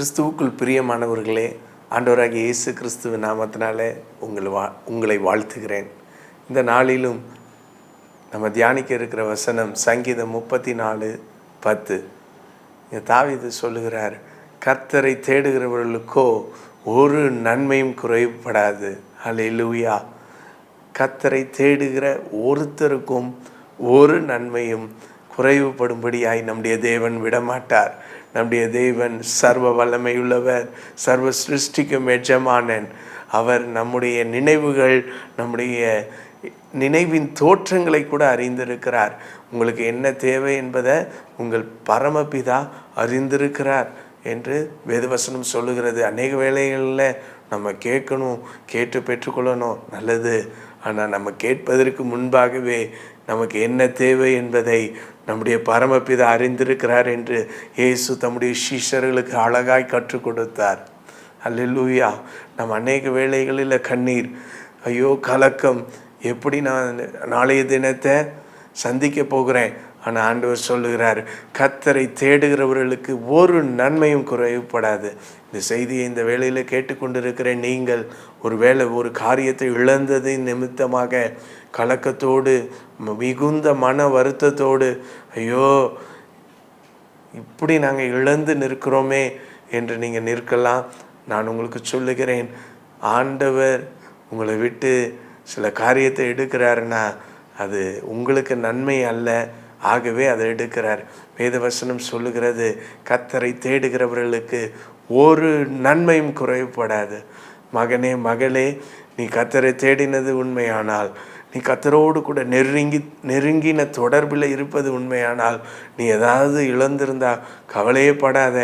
கிறிஸ்துவுக்குள் பிரியமானவர்களே, ஆண்டவராகிய இயேசு கிறிஸ்துவின் நாமத்தினாலே உங்களை வாழ்த்துகிறேன். இந்த நாளிலும் நம்ம தியானிக்க இருக்கிற வசனம் சங்கீதம் 34:10. தாவீது சொல்லுகிறார், கர்த்தரை தேடுகிறவர்களுக்கோ ஒரு நன்மையும் குறைபடாது. அல்லேலூயா. கர்த்தரை தேடுகிற ஒருத்தருக்கும் ஒரு நன்மையும் குறைவுபடும்படியாய் நம்முடைய தேவன் விடமாட்டார். நம்முடைய தேவன் சர்வ வல்லமையுள்ளவர், சர்வ சிருஷ்டிக்கும் எஜமானன். அவர் நம்முடைய நினைவுகள், நம்முடைய நினைவின் தோற்றங்களை கூட அறிந்திருக்கிறார். உங்களுக்கு என்ன தேவை என்பதை உங்கள் பரமபிதா அறிந்திருக்கிறார் என்று வேதவசனம் சொல்லுகிறது. அநேக வேளைகளில் நம்ம கேட்கணும், கேட்டு பெற்றுக்கொள்ளணும், நல்லது. ஆனால் நம்ம கேட்பதற்கு முன்பாகவே நமக்கு என்ன தேவை என்பதை நம்முடைய பரமபிதா அறிந்திருக்கிறார் என்று இயேசு தம்முடைய சீஷர்களுக்கு அழகாய் கற்றுக் கொடுத்தார். அல்லேலூயா. நம்ம அநேக வேளைகளில் கண்ணீர், ஐயோ கலக்கம், எப்படி நான் நாளைய தினத்தை சந்திக்க போகிறேன். ஆனால் ஆண்டவர் சொல்லுகிறார், கர்த்தரை தேடுகிறவர்களுக்கு ஒரு நன்மையும் குறைவுபடாது. இந்த செய்தியை இந்த வேளையில் கேட்டுக்கொண்டிருக்கிற நீங்கள் ஒரு காரியத்தை இழந்தது நிமித்தமாக கலக்கத்தோடு, மிகுந்த மன வருத்தத்தோடு, ஐயோ இப்படி நாங்கள் இழந்து நிற்கிறோமே என்று நீங்கள் நிற்கலாம். நான் உங்களுக்கு சொல்லுகிறேன், ஆண்டவர் உங்களை விட்டு சில காரியத்தை எடுக்கிறாருன்னா அது உங்களுக்கு நன்மை அல்ல. ஆகவே அதை எடுக்கிறார். வேதவசனம் சொல்லுகிறது, கர்த்தரை தேடுகிறவர்களுக்கு ஒரு நன்மையும் குறைவுபடாது. மகனே மகளே, நீ கர்த்தரை தேடினது உண்மையானால், நீ கர்த்தரோடு கூட நெருங்கின தொடர்பில் இருப்பது உண்மையானால், நீ ஏதாவது இழந்திருந்தா கவலையே படாத.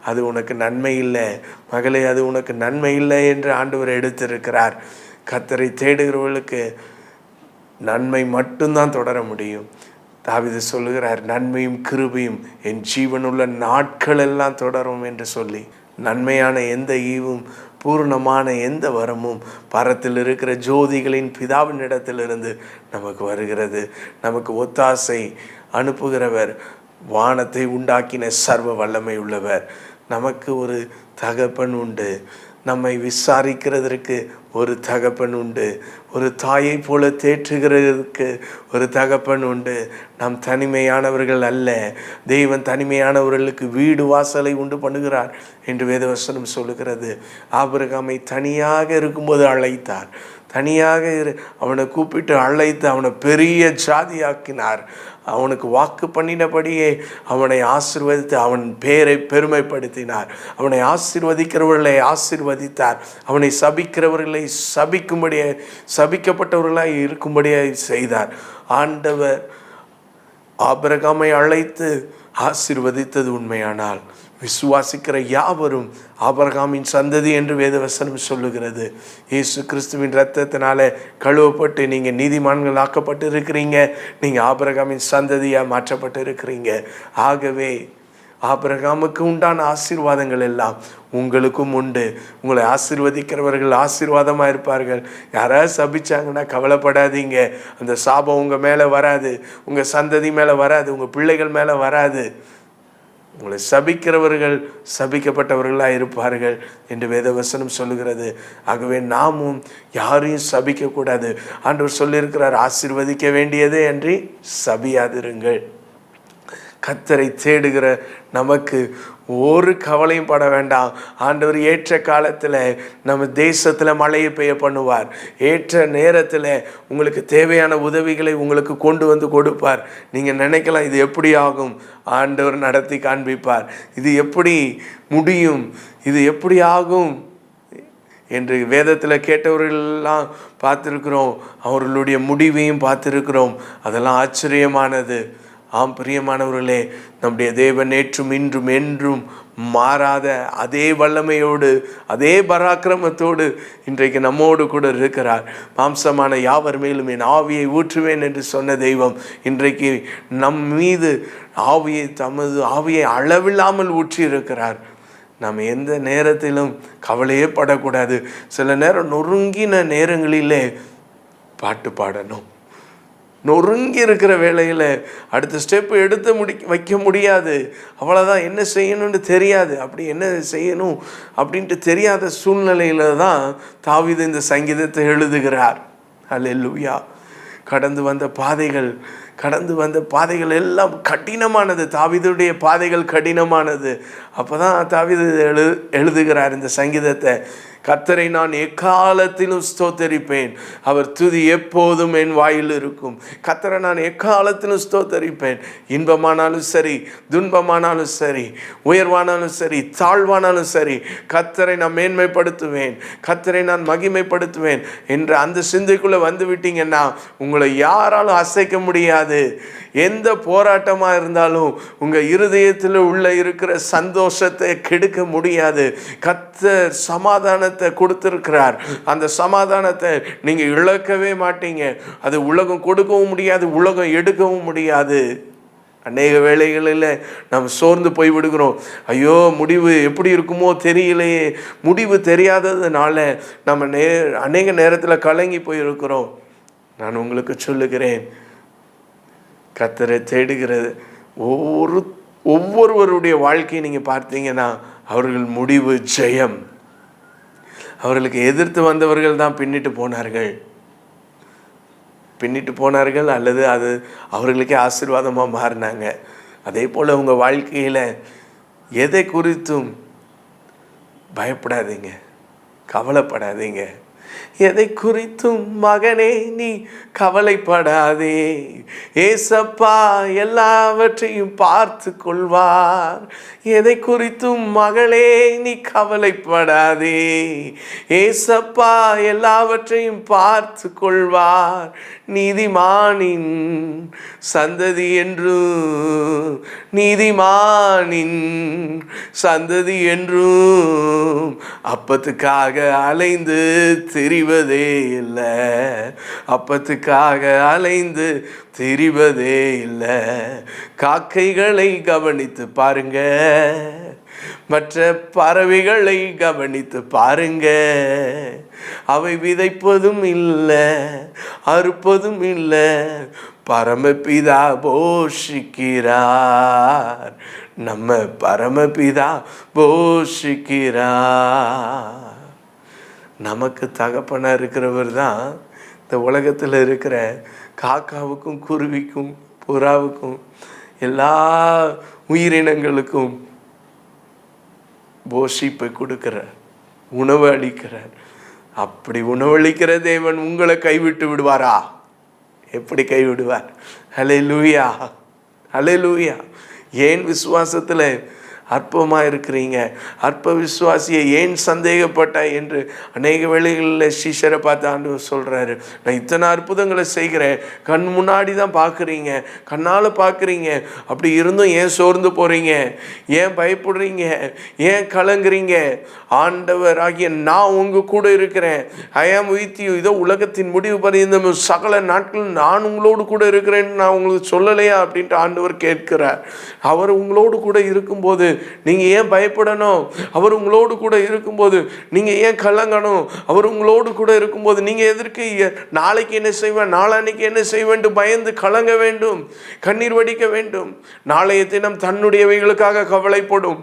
அது உனக்கு நன்மை இல்லை மகளே, அது உனக்கு நன்மை இல்லை என்று ஆண்டவர் எடுத்திருக்கிறார். கர்த்தரை தேடுகிறவர்களுக்கு நன்மை மட்டும்தான் தொடர முடியும். தாவீது சொல்லுகிறார், நன்மையும் கிருபையும் என் ஜீவனுள்ள நாட்கள் எல்லாம் தொடரும் என்று சொல்லி, நன்மையான எந்த ஈவும் பூர்ணமான எந்த வரமும் பரத்தில் இருக்கிற ஜோதிகளின் பிதாவின் இடத்திலிருந்து நமக்கு வருகிறது. நமக்கு ஒத்தாசை அனுப்புகிறவர், வானத்தை உண்டாக்கின சர்வ வல்லமை உள்ளவர். நமக்கு ஒரு தகப்பன் உண்டு, நம்மை விசாரிக்கிறதற்கு ஒரு தகப்பன் உண்டு, ஒரு தாயை போல தேற்றுகிறதற்கு ஒரு தகப்பன் உண்டு. நாம் தனிமையானவர்கள் அல்ல. தேவன் தனிமையானவர்களுக்கு வீடு வாசலை உண்டு பண்ணுகிறார் என்று வேதவசனம் சொல்லுகிறது. ஆபிரகாமை தனியாக இருக்கும்போது அழைத்தார், தனியாக அவனை கூப்பிட்டு அழைத்து அவனை பெரிய ஜாதியாக்கினார். அவனுக்கு வாக்கு பண்ணினபடியே அவனை ஆசீர்வதித்து அவன் பேரை பெருமைப்படுத்தினார். அவனை ஆசீர்வதிக்கிறவர்களை ஆசீர்வதித்தார். அவனை சபிக்கிறவர்களை சபிக்கப்பட்டவர்களாய் இருக்கும்படியாய் செய்தார். ஆண்டவர் ஆபிரகாமை அழைத்து ஆசீர்வதித்தது உண்மையானால், விசுவாசிக்கிற யாவரும் ஆபிரகாமின் சந்ததி என்று வேதவசனம் சொல்லுகிறது. இயேசு கிறிஸ்துவின் இரத்தத்தினால கழுவப்பட்டு நீங்கள் நீதிமான்கள் ஆக்கப்பட்டு இருக்கிறீங்க. நீங்கள் ஆபிரகாமின் சந்ததியாக மாற்றப்பட்டு இருக்கிறீங்க. ஆகவே ஆபிரகாமுக்கு உண்டான ஆசீர்வாதங்கள் எல்லாம் உங்களுக்கும் உண்டு. உங்களை ஆசீர்வதிக்கிறவர்கள் ஆசீர்வாதமாக இருப்பார்கள். யாராவது சபிச்சாங்கன்னா கவலைப்படாதீங்க. அந்த சாபம் உங்கள் மேலே வராது, உங்கள் சந்ததி மேலே வராது, உங்கள் பிள்ளைகள் மேலே வராது. உங்களை சபிக்கிறவர்கள் சபிக்கப்பட்டவர்களாக இருப்பார்கள் என்று வேதவசனம் சொல்லுகிறது. ஆகவே நாமும் யாரையும் சபிக்கக்கூடாது. ஆண்டவர் சொல்லியிருக்கிறார், ஆசீர்வதிக்க வேண்டியதே அன்றி சபியாதிருங்கள். கர்த்தரை தேடுகிற நமக்கு ஒரு கவலையும் பட வேண்டாம். ஆண்டவர் ஏற்ற காலத்தில் நம்ம தேசத்தில் மழையை பெய்ய பண்ணுவார். ஏற்ற நேரத்தில் உங்களுக்கு தேவையான உதவிகளை உங்களுக்கு கொண்டு வந்து கொடுப்பார். நீங்கள் நினைக்கலாம், இது எப்படி ஆகும்? ஆண்டவர் நடத்தி காண்பிப்பார். இது எப்படி முடியும், இது எப்படி ஆகும் என்று வேதத்தில் கேட்டவர்களெல்லாம் பார்த்துருக்குறோம். அவர்களுடைய முடிவையும் பார்த்துருக்குறோம். அதெல்லாம் ஆச்சரியமானது. ஆம் பிரியமானவர்களே, நம்முடைய தேவன் நேற்றும் இன்றும் என்றும் மாறாத அதே வல்லமையோடு அதே பராக்கிரமத்தோடு இன்றைக்கு நம்மோடு கூட இருக்கிறார். மாம்சமான யாவர் மேலும் என் ஆவியை ஊற்றுவேன் என்று சொன்ன தெய்வம் இன்றைக்கு நம் மீது தமது ஆவியை அளவில்லாமல் ஊற்றி இருக்கிறார். நாம் எந்த நேரத்திலும் கவலையே படக்கூடாது. சில நேரம் நொறுங்கின நேரங்களிலே பாட்டு பாடணும், நொறுங்கி இருக்கிற வேளையில் அடுத்த ஸ்டெப்பு எடுத்து வைக்க முடியாது. அவ்வளோதான், என்ன செய்யணும்னு தெரியாது. அப்படி என்ன செய்யணும் அப்படின்ட்டு தெரியாத சூழ்நிலையில் தான் தாவீது இந்த சங்கீதத்தை எழுதுகிறார். அல்லேலூயா. கடந்து வந்த பாதைகள் எல்லாம் கடினமானது. தாவீதுடைய பாதைகள் கடினமானது. அப்போ தான் தாவீது எழுதுகிறார் இந்த சங்கீதத்தை. கர்த்தரை நான் எக்காலத்திலும் ஸ்தோத்தரிப்பேன், அவர் துதி எப்போதும் என் வாயில் இருக்கும். கர்த்தரை நான் எக்காலத்திலும் ஸ்தோத்தரிப்பேன். இன்பமானாலும் சரி, துன்பமானாலும் சரி, உயர்வானாலும் சரி, தாழ்வானாலும் சரி, கர்த்தரை நான் மேன்மைப்படுத்துவேன், கர்த்தரை நான் மகிமைப்படுத்துவேன் என்ற அந்த சிந்தைக்குள்ளே வந்து விட்டீங்கன்னா உங்களை யாராலும் அசைக்க முடியாது. எந்த போராட்டமாக இருந்தாலும் உங்கள் இருதயத்தில் உள்ள இருக்கிற சந்தோஷத்தை கெடுக்க முடியாது. கர்த்தர் சமாதானத்தை கொடுத்திருக்கிறார். அந்த சமாதானத்தை நீங்கள் இழக்கவே மாட்டீங்க. அது உலகம் கொடுக்கவும் முடியாது, உலகம் எடுக்கவும் முடியாது. அநேக வேளைகளில் நம்ம சோர்ந்து போய் விடுகிறோம். ஐயோ, முடிவு எப்படி இருக்குமோ தெரியலையே. முடிவு தெரியாததுனால நம்ம அநேக நேரத்தில் கலங்கி போயிருக்கிறோம். நான் உங்களுக்கு சொல்லுகிறேன், கர்த்தரை தேடுகிறது ஒவ்வொருவருடைய வாழ்க்கையை நீங்கள் பார்த்தீங்கன்னா அவர்கள் முடிவு ஜெயம். அவர்களுக்கு எதிர்த்து வந்தவர்கள் தான் பின்னிட்டு போனார்கள் அல்லது அது அவர்களுக்கே ஆசீர்வாதமாக மாறினாங்க. அதே போல் உங்கள் வாழ்க்கையில் எதை குறித்தும் பயப்படாதீங்க, கவலைப்படாதீங்க. எதை குறித்தும் மகனே நீ கவலைப்படாதே, ஏசப்பா எல்லாவற்றையும் பார்த்து கொள்வார். எதை குறித்தும் மகளே நீ கவலைப்படாதே, ஏசப்பா எல்லாவற்றையும் பார்த்து கொள்வார். நீதிமானின் சந்ததி என்றும், நீதிமானின் சந்ததி என்றும் அப்பத்துக்காக அலைந்து திரிவதே இல்லை, அப்பத்துக்காக அலைந்து திரிவதே இல்லை. காக்கைகளை கவனித்து பாருங்க, மற்ற பறவைகளை கவனித்து பாருங்க. அவை விதைப்பதும் இல்லை, அறுப்பதும் இல்லை, பரமபிதா போஷிக்கிறார். நம்ம பரமபிதா போஷிக்கிறார். நமக்கு தகப்பனா இருக்கிறவர் தான் இந்த உலகத்தில் இருக்கிற காக்காவுக்கும் குருவிக்கும் புறாவுக்கும் எல்லா உயிரினங்களுக்கும் போஷிப்பை கொடுக்கிறார், உணவு அளிக்கிறார். அப்படி உணவளிக்கிற தேவன் உங்களை கைவிட்டு விடுவாரா? எப்படி கைவிடுவார்? ஹல்லேலூயா, ஹல்லேலூயா. ஏன் விசுவாசத்தில் அற்பமாக இருக்கிறீங்க, அற்ப விசுவாசியை ஏன் சந்தேகப்பட்டா என்று அநேக வேளைகளில் சீஷரை பார்த்து ஆண்டவர் சொல்கிறாரு, நான் இத்தனை அற்புதங்களை செய்கிறேன், கண் முன்னாடி தான் பார்க்குறீங்க, கண்ணால் பார்க்குறீங்க, அப்படி இருந்தும் ஏன் சோர்ந்து போகிறீங்க, ஏன் பயப்படுறீங்க, ஏன் கலங்குறீங்க? ஆண்டவர் ஆகிய நான் உங்கள் கூட இருக்கிறேன். ஐ ஆம் வித் யூ. இதோ உலகத்தின் முடிவு பரியந்தம் சகல நாட்கள் நான் உங்களோடு கூட இருக்கிறேன்னு நான் உங்களுக்கு சொல்லலையா அப்படின்ட்டு ஆண்டவர் கேட்கிறார். அவர் உங்களோடு கூட இருக்கும்போது நீங்கள் ஏன் பயப்படணும்? அவர் உங்களோடு கூட இருக்கும்போது நீங்கள் ஏன் கலங்கணும்? அவர் உங்களோடு கூட இருக்கும்போது நீங்கள் எதற்கு நாளைக்கு என்ன செய்வேன், நாளான்னைக்கு என்ன செய்வேன் பயந்து கலங்க வேண்டும், கண்ணீர் வடிக்க வேண்டும்? நாளைய தினம் தன்னுடையவைகளுக்காக கவலைப்படும்.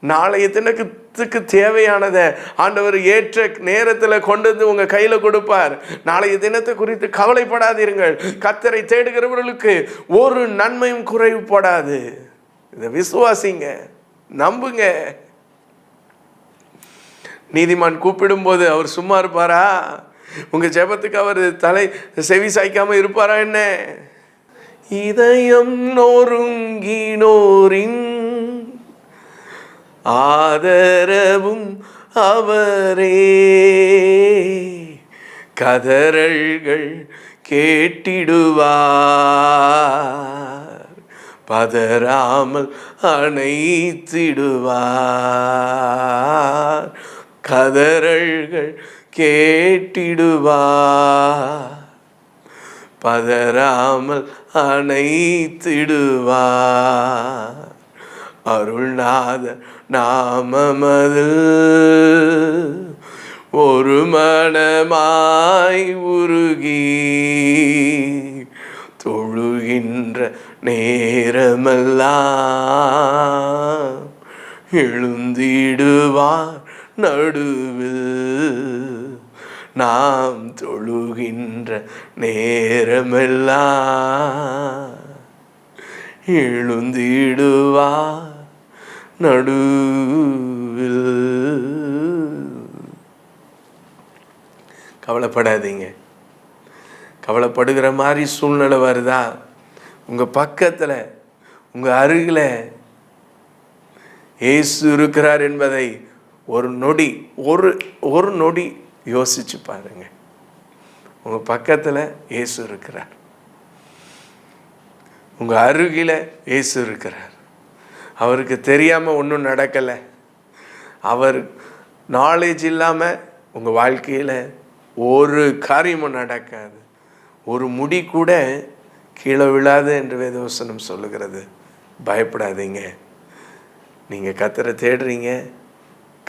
நாளைய தினத்துக்கு தேவையானதை ஆண்டவர் ஏற்ற நேரத்தில் கொண்டு வந்து உங்கள் கையில் கொடுப்பார். நாளைய தினத்தை குறித்து கவலைப்படாதீர்கள். கர்த்தரை தேடுகிறவர்களுக்கு ஒரு நன்மையும் குறைவுபடாது. இதை விசுவாசிங்க, நம்புங்க. நீதிமான் கூப்பிடும்போது அவர் சும்மா இருப்பாரா? உங்க ஜெபத்துக்கு அவர் செவி சாய்க்காம இருப்பாரா என்ன? இதயம் நொறுங்கினோரின் ஆதரவும் அவரே, கதறல்கள் கேட்டிடுவார், பதறாமல் அணைத்திடுவார், கதறல்கள் கேட்டிடுவார், பதறாமல் அணைத்திடுவார். அருள்நாத நாமமது ஒரு மனமாய் உருகி தொழுகின்ற நேரமெல்லாம் எழுந்திடுவார் நடுவில். நாம் தொழுகின்ற நேரமெல்லாம் எழுந்திடுவார் நடுவில். கவலைப்படாதீங்க. கவலைப்படுகிற மாதிரி சூழ்நிலை வருதா? உங்கள் பக்கத்தில் உங்கள் அருகில் இயேசு இருக்கிறார் என்பதை ஒரு நொடி யோசிச்சு பாருங்க. உங்கள் பக்கத்தில் இயேசு இருக்கிறார், உங்கள் அருகில் இயேசு இருக்கிறார். அவருக்கு தெரியாமல் ஒன்றும் நடக்கலை. அவர் நாலேஜ் இல்லாமல் உங்கள் வாழ்க்கையில் ஒரு காரியமும் நடக்காது. ஒரு முடி கூட கீழே விழாது என்று வேதவசனம் சொல்லுகிறது. பயப்படாதீங்க. நீங்கள் கர்த்தரை தேடுறீங்க,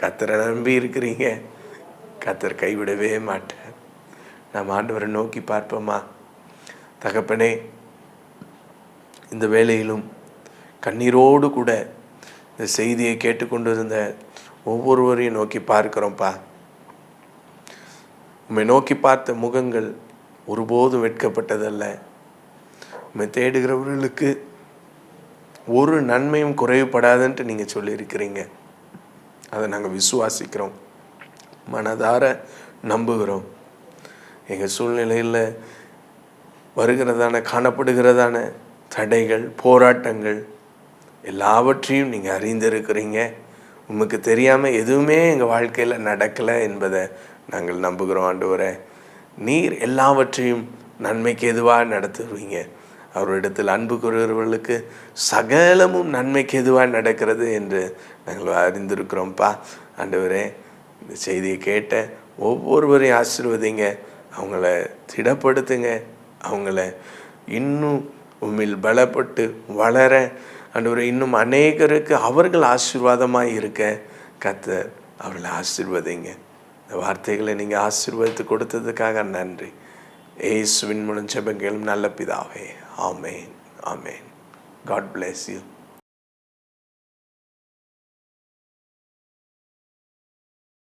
கர்த்தரை நம்பி இருக்கிறீங்க, கர்த்தர் கைவிடவே மாட்டார். நாம் ஆண்டவரை நோக்கி பார்ப்போமா? தகப்பனே, இந்த வேளையிலும் கண்ணீரோடு கூட இந்த செய்தியை கேட்டுக்கொண்டு இருந்த ஒவ்வொருவரையும் நோக்கி பார்க்கிறோம்ப்பா. உம்மை நோக்கி பார்த்த முகங்கள் ஒருபோதும் வெட்கப்பட்டதல்ல. உம்மை தேடுகிறவர்களுக்கு ஒரு நன்மையும் குறைவுபடாதுன்ட்டு நீங்கள் சொல்லியிருக்கிறீங்க. அதை நாங்கள் விசுவாசிக்கிறோம், மனதார நம்புகிறோம். எங்கள் சூழ்நிலையில் வருகிறதான காணப்படுகிறதான தடைகள், போராட்டங்கள் எல்லாவற்றையும் நீங்கள் அறிந்திருக்கிறீங்க. உமக்கு தெரியாமல் எதுவுமே எங்கள் வாழ்க்கையில் நடக்கலை என்பதை நாங்கள் நம்புகிறோம். ஆண்டவரே, நீர் எல்லாவற்றையும் நன்மைக்கு எதுவாக நடத்துவீங்க. அவரிடத்தில் அன்பு கூறுகிறவர்களுக்கு சகலமும் நன்மைக்கு எதுவாக நடக்கிறது என்று நாங்கள் அறிந்திருக்கிறோம்ப்பா. ஆண்டவரே, இந்த செய்தியை கேட்ட ஒவ்வொருவரையும் ஆசீர்வதிங்க, அவங்கள திடப்படுத்துங்க, அவங்கள இன்னும் உம்மில் பலப்பட்டு வளர ஆண்டவரே, இன்னும் அநேகருக்கு அவர்கள் ஆசீர்வாதமாக இருக்க கர்த்தர் அவர்களை ஆசீர்வதிங்க. இந்த வார்த்தைகளை நீங்கள் ஆசீர்வதித்து கொடுத்ததுக்காக நன்றி. இயேசுவின் மூலம் ஜெபம் கேளும் நல்ல பிதாவே. ஆமேன், ஆமேன். God bless you.